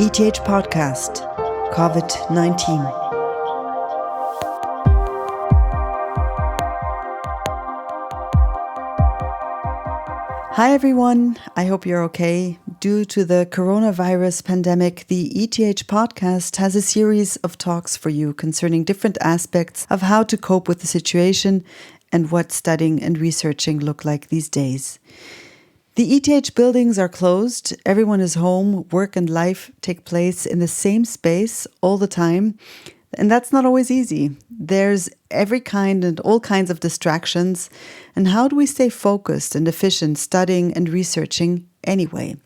ETH Podcast, COVID-19. Hi everyone, I hope you're okay. Due to the coronavirus pandemic, the ETH Podcast has a series of talks for you concerning different aspects of how to cope with the situation and what studying and researching look like these days. The ETH buildings are closed, everyone is home, work and life take place in the same space all the time, and that's not always easy. There's every kind and all kinds of distractions, and how do we stay focused and efficient studying and researching anyway?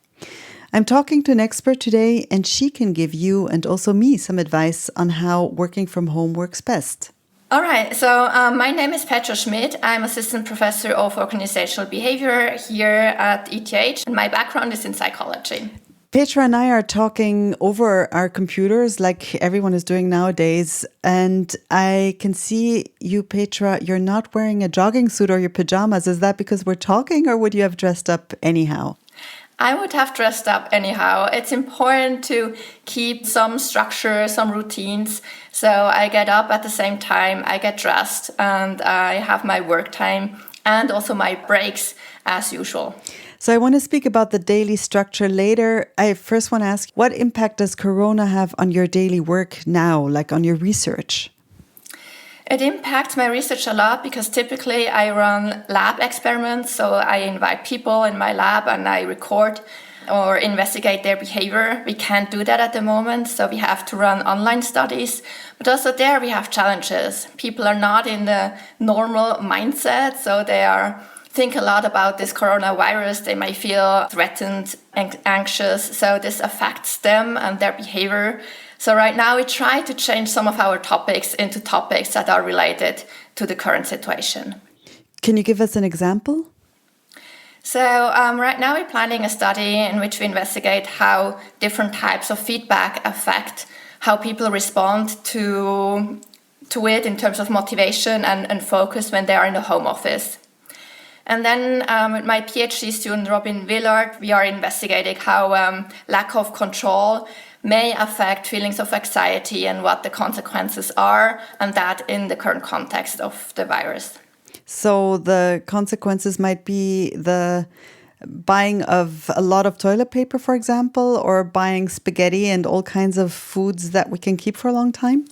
I'm talking to an expert today, and she can give you and also me some advice on how working from home works best. All right, so my name is Petra Schmid. I'm assistant professor of organizational behavior here at ETH, and my background is in psychology. Petra and I are talking over our computers like everyone is doing nowadays, and I can see you, Petra, you're not wearing a jogging suit or your pajamas. Is that because we're talking, or would you have dressed up anyhow? I would have dressed up anyhow. It's important to keep some structure, some routines. So I get up at the same time, I get dressed, and I have my work time and also my breaks as usual. So I want to speak about the daily structure later. I first want to ask, what impact does Corona have on your daily work now, like on your research? It impacts my research a lot because typically I run lab experiments. So I invite people in my lab and I record or investigate their behavior. We can't do that at the moment, so we have to run online studies. But also there we have challenges. People are not in the normal mindset, so they think a lot about this coronavirus. They might feel threatened and anxious, so this affects them and their behavior. So right now we try to change some of our topics into topics that are related to the current situation. Can you give us an example? So right now we're planning a study in which we investigate how different types of feedback affect how people respond to it in terms of motivation and focus when they are in the home office. And then with my PhD student, Robin Willard, we are investigating how lack of control may affect feelings of anxiety and what the consequences are, and that in the current context of the virus. So the consequences might be the buying of a lot of toilet paper, for example, or buying spaghetti and all kinds of foods that we can keep for a long time?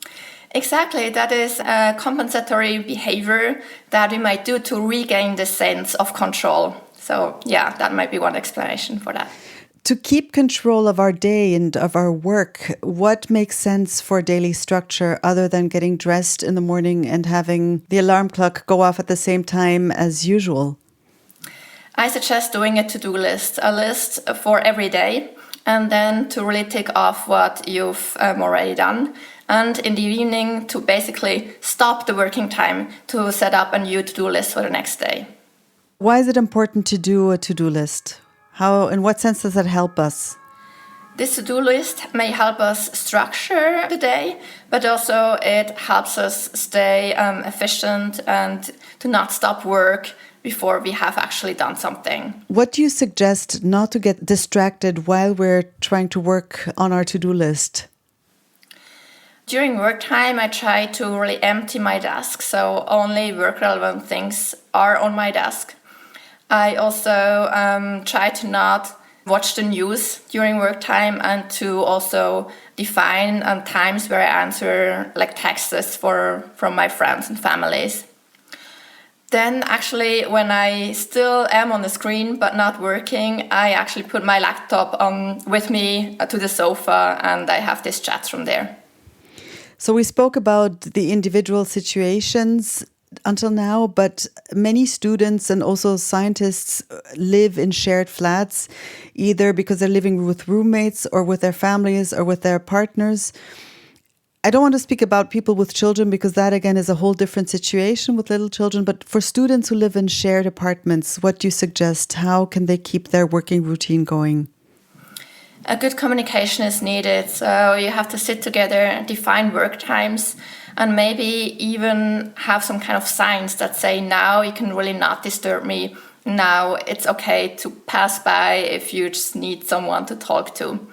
Exactly. That is a compensatory behavior that we might do to regain the sense of control. So yeah, that might be one explanation for that. To keep control of our day and of our work, what makes sense for daily structure other than getting dressed in the morning and having the alarm clock go off at the same time as usual? I suggest doing a to-do list, a list for every day, and then to really tick off what you've already done. And in the evening, to basically stop the working time to set up a new to-do list for the next day. Why is it important to do a to-do list? How, in what sense does that help us? This to-do list may help us structure the day, but also it helps us stay efficient and to not stop work before we have actually done something. What do you suggest not to get distracted while we're trying to work on our to-do list? During work time, I try to really empty my desk, so only work-relevant things are on my desk. I also try to not watch the news during work time and to also define times where I answer like texts from my friends and families. Then actually when I still am on the screen but not working, I actually put my laptop with me to the sofa and I have this chat from there. So we spoke about the individual situations until now, but many students and also scientists live in shared flats, either because they're living with roommates or with their families or with their partners. I don't want to speak about people with children because that again is a whole different situation with little children, but for students who live in shared apartments, what do you suggest? How can they keep their working routine going? A good communication is needed, so you have to sit together, define work times, and maybe even have some kind of signs that say, now you can really not disturb me. Now it's okay to pass by if you just need someone to talk to.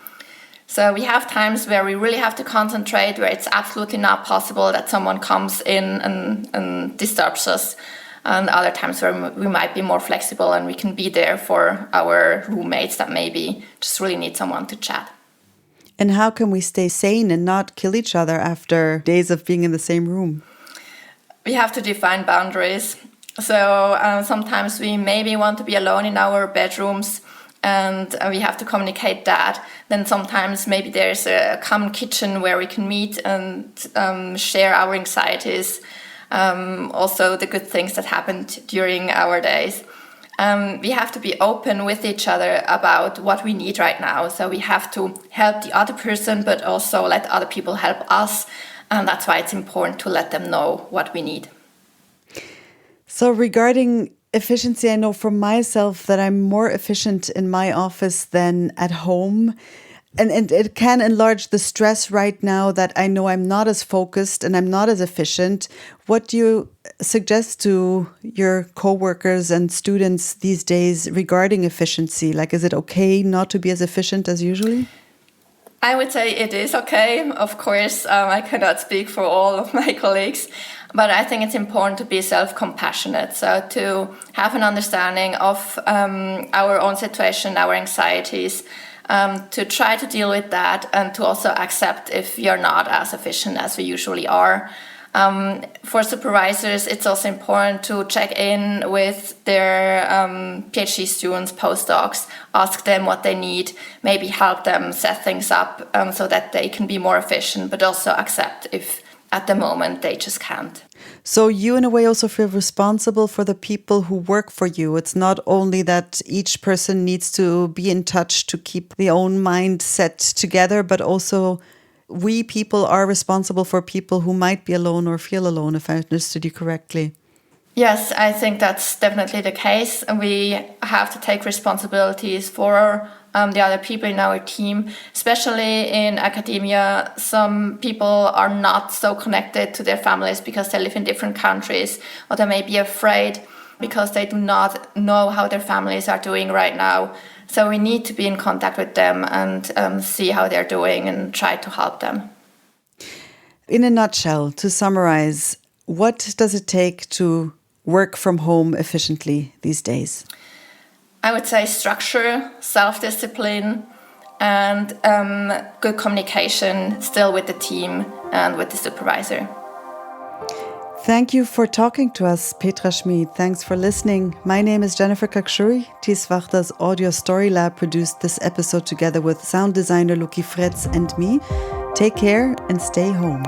So we have times where we really have to concentrate, where it's absolutely not possible that someone comes in and disturbs us. And other times where we might be more flexible and we can be there for our roommates that maybe just really need someone to chat. And how can we stay sane and not kill each other after days of being in the same room? We have to define boundaries. So sometimes we maybe want to be alone in our bedrooms, and we have to communicate that. Then sometimes maybe there's a common kitchen where we can meet and share our anxieties. Also the good things that happened during our days. We have to be open with each other about what we need right now. So we have to help the other person, but also let other people help us. And that's why it's important to let them know what we need. So regarding efficiency, I know for myself that I'm more efficient in my office than at home. And it can enlarge the stress right now that I know I'm not as focused and I'm not as efficient. What do you suggest to your coworkers and students these days regarding efficiency? Like, is it okay not to be as efficient as usually? I would say it is okay. Of course, I cannot speak for all of my colleagues, but I think it's important to be self-compassionate. So to have an understanding of our own situation, our anxieties, to try to deal with that and to also accept if you're not as efficient as we usually are. For supervisors, it's also important to check in with their PhD students, postdocs, ask them what they need, maybe help them set things up so that they can be more efficient, but also accept if at the moment they just can't. So you, in a way, also feel responsible for the people who work for you. It's not only that each person needs to be in touch to keep their own mind set together, but also we people are responsible for people who might be alone or feel alone, if I understood you correctly. Yes, I think that's definitely the case. We have to take responsibilities for the other people in our team, especially in academia. Some people are not so connected to their families because they live in different countries, or they may be afraid because they do not know how their families are doing right now. So we need to be in contact with them and see how they're doing and try to help them. In a nutshell, to summarize, what does it take to work from home efficiently these days? I would say structure, self-discipline, and good communication still with the team and with the supervisor. Thank you for talking to us, Petra Schmid. Thanks for listening. My name is Jennifer Kakshuri. Thies Wachter's Audio Story Lab produced this episode together with sound designer Luki Fretz and me. Take care and stay home.